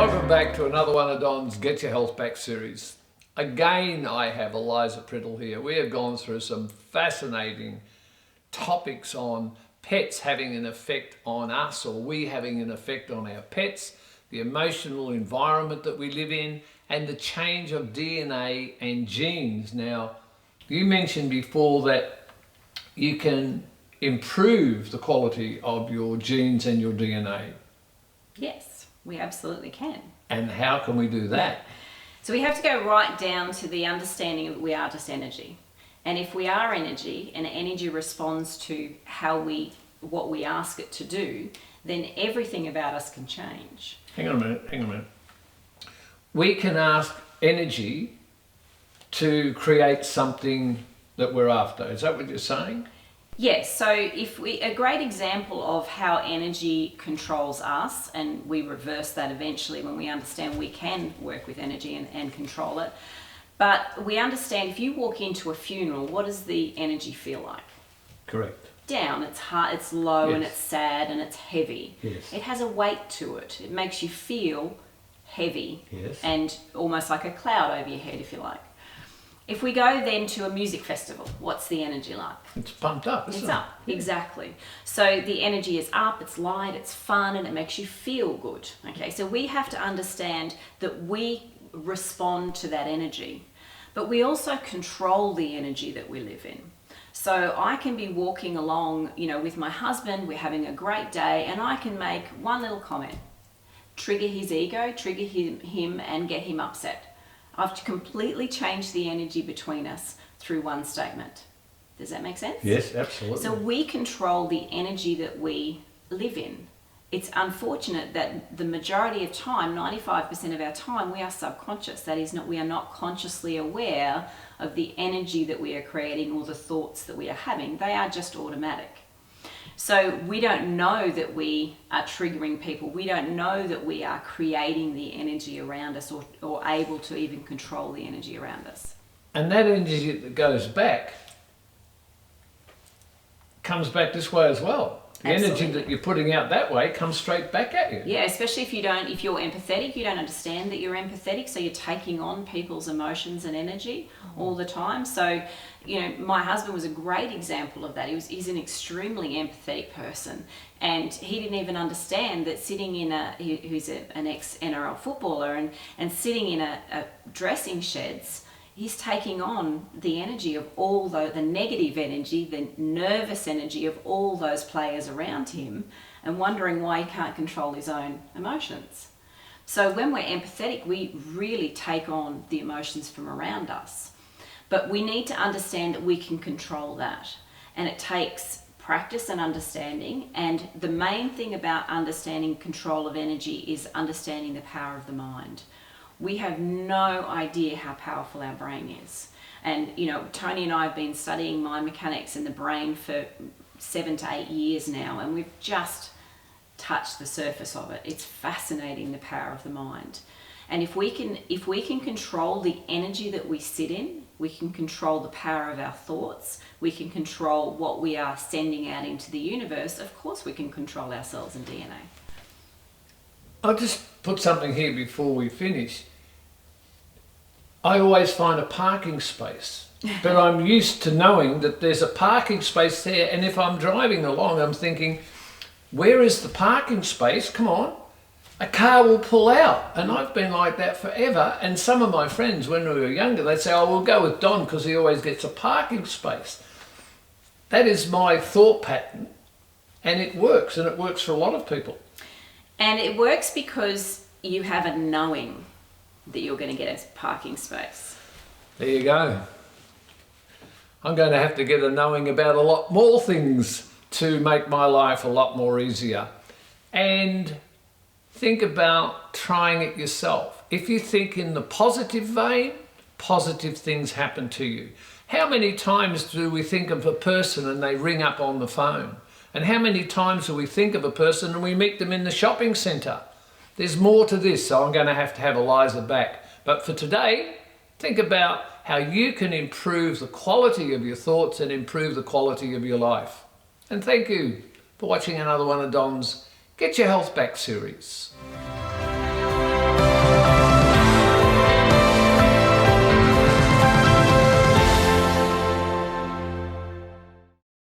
Welcome back to another one of Don's Get Your Health Back series. Again, I have Eliza Priddle here. We have gone through some fascinating topics on pets having an effect on us, or we having an effect on our pets, the emotional environment that we live in, and the change of DNA and genes. Now, you mentioned before that you can improve the quality of your genes and your DNA. Yes, we absolutely can. And how can we do that? So we have to go right down to the understanding that we are just energy. And if we are energy, and energy responds to what we ask it to do, then everything about us can change. Hang on a minute. We can ask energy to create something that we're after. Is that what you're saying? Yes, so a great example of how energy controls us, and we reverse that eventually when we understand we can work with energy and control it. But we understand if you walk into a funeral, what does the energy feel like? Correct. Down, it's hard, it's low, Yes. and it's sad, and it's heavy. Yes. It has a weight to it. It makes you feel heavy. Yes. And almost like a cloud over your head, if you like. If we go then to a music festival, what's the energy like? It's pumped up, isn't it? It's up, exactly. So the energy is up, it's light, it's fun, and it makes you feel good. Okay, so we have to understand that we respond to that energy, but we also control the energy that we live in. So I can be walking along, with my husband, we're having a great day, and I can make one little comment, trigger his ego, trigger him and get him upset. I've completely changed the energy between us through one statement. Does that make sense? Yes, absolutely. So we control the energy that we live in. It's unfortunate that the majority of time, 95% of our time, we are subconscious. That is, we are not consciously aware of the energy that we are creating or the thoughts that we are having. They are just automatic. So we don't know that we are triggering people. We don't know that we are creating the energy around us or able to even control the energy around us. And that energy that goes back comes back this way as well. The Absolutely. energy that you're putting out that way comes straight back at you. Yeah, especially if you're empathetic, you don't understand that you're empathetic, so you're taking on people's emotions and energy all the time. So, my husband was a great example of that. He's an extremely empathetic person, and he didn't even understand that sitting in who's an ex-NRL footballer and sitting in a dressing sheds, he's taking on the energy of all the negative energy, the nervous energy of all those players around him, and wondering why he can't control his own emotions. So when we're empathetic, we really take on the emotions from around us. But we need to understand that we can control that. And it takes practice and understanding. And the main thing about understanding control of energy is understanding the power of the mind. We have no idea how powerful our brain is. And, Tony and I have been studying mind mechanics in the brain for 7 to 8 years now, and we've just touched the surface of it. It's fascinating, the power of the mind. And if we can control the energy that we sit in, we can control the power of our thoughts, we can control what we are sending out into the universe, of course we can control our cells and DNA. I'll just put something here before we finish. I always find a parking space, but I'm used to knowing that there's a parking space there, and if I'm driving along, I'm thinking, where is the parking space? Come on. A car will pull out, and I've been like that forever. And some of my friends, when we were younger, they'd say, we'll go with Don because he always gets a parking space. That is my thought pattern, and it works for a lot of people. And it works because you have a knowing that you're going to get a parking space. There you go. I'm going to have to get a knowing about a lot more things to make my life a lot more easier. And think about trying it yourself. If you think in the positive vein, positive things happen to you. How many times do we think of a person and they ring up on the phone? And how many times do we think of a person and we meet them in the shopping centre? There's more to this, so I'm going to have Eliza back. But for today, think about how you can improve the quality of your thoughts and improve the quality of your life. And thank you for watching another one of Don's Get Your Health Back series.